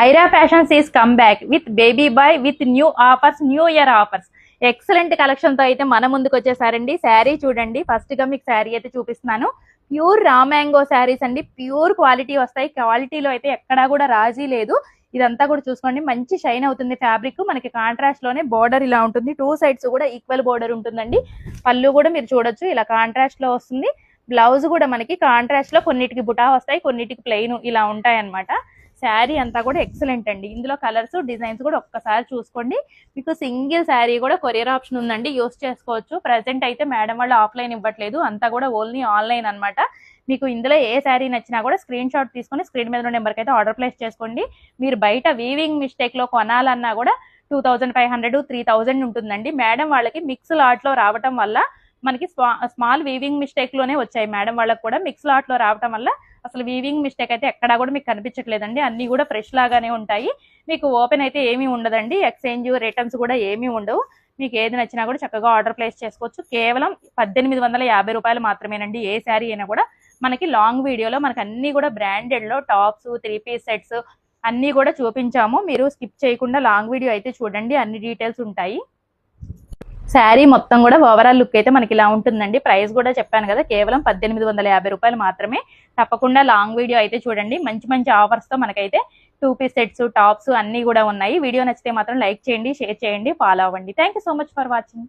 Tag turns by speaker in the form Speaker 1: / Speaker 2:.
Speaker 1: Aira fashions is come back with baby boy with new offers, new year offers. Excellent collection తో అయితే మన ముందుకు వచ్చేసారండి. శారీ చూడండి, ఫస్ట్ గా మీకు శారీ అయితే చూపిస్తున్నాను. ప్యూర్ రా మ్యాంగో శారీస్ అండి, ప్యూర్ క్వాలిటీ వస్తాయి. క్వాలిటీలో అయితే ఎక్కడా కూడా రాజీ లేదు. ఇదంతా కూడా చూసుకోండి, మంచి షైన్ అవుతుంది ఫ్యాబ్రిక్. మనకి కాంట్రాస్ట్ లోనే బోర్డర్ ఇలా ఉంటుంది, టూ సైడ్స్ కూడా ఈక్వల్ బోర్డర్ ఉంటుందండి. పళ్ళు కూడా మీరు చూడొచ్చు ఇలా కాంట్రాస్ట్ లో వస్తుంది. బ్లౌజ్ కూడా మనకి కాంట్రాస్ట్ లో కొన్నిటికి బుటా వస్తాయి, కొన్నిటికి ప్లెయిన్ ఇలా ఉంటాయి అన్నమాట. శారీ అంతా కూడా ఎక్సలెంట్ అండి. ఇందులో కలర్స్ డిజైన్స్ కూడా ఒక్కసారి చూసుకోండి. మీకు సింగిల్ శారీ కూడా కొరియర్ ఆప్షన్ ఉందండి, యూస్ చేసుకోవచ్చు. ప్రెసెంట్ అయితే మేడం వాళ్ళు ఆఫ్లైన్ ఇవ్వట్లేదు, అంతా కూడా ఓన్లీ ఆన్లైన్ అన్నమాట. మీకు ఇందులో ఏ శారీ నచ్చినా కూడా స్క్రీన్ షాట్ తీసుకొని స్క్రీన్ మీద ఉన్న నెంబర్కి అయితే ఆర్డర్ ప్లేస్ చేసుకోండి. మీరు బయట వీవింగ్ మిస్టేక్ లో కొనాలన్నా కూడా 2500 3000 ఉంటుందండి. మేడం వాళ్ళకి మిక్స్ లాట్ లో రావటం వల్ల మనకి స్మాల్ వీవింగ్ మిస్టేక్ లోనే వచ్చాయి. మేడం వాళ్ళకి కూడా మిక్స్ లాట్ లో రావటం వల్ల అసలు వీవింగ్ మిస్టేక్ అయితే ఎక్కడా కూడా మీకు కనిపించట్లేదండి. అన్ని కూడా ఫ్రెష్ లాగానే ఉంటాయి. మీకు ఓపెన్ అయితే ఏమీ ఉండదండి, ఎక్స్చేంజ్ రిటర్న్స్ కూడా ఏమీ ఉండవు. మీకు ఏది నచ్చినా కూడా చక్కగా ఆర్డర్ ప్లేస్ చేసుకోవచ్చు. కేవలం 1850 రూపాయలు మాత్రమేనండి. ఏ శారీ అయినా కూడా మనకి లాంగ్ వీడియోలో మనకి అన్ని కూడా బ్రాండెడ్ లో టాప్స్, 3 పీస్ సెట్స్ అన్ని కూడా చూపించాము. మీరు స్కిప్ చేయకుండా లాంగ్ వీడియో అయితే చూడండి, అన్ని డీటెయిల్స్ ఉంటాయి. శారీ మొత్తం కూడా ఓవరాల్ లుక్ అయితే మనకి ఇలా ఉంటుందండి. ప్రైస్ కూడా చెప్పాను కదా, కేవలం 1850 రూపాయలు మాత్రమే. తప్పకుండా లాంగ్ వీడియో అయితే చూడండి. మంచి మంచి ఆఫర్స్ తో మనకైతే 2 పీస్ సెట్స్, టాప్స్ అన్ని కూడా ఉన్నాయి. వీడియో నచ్చితే మాత్రం లైక్ చేయండి, షేర్ చేయండి, ఫాలో అవ్వండి. Thank you so much for watching.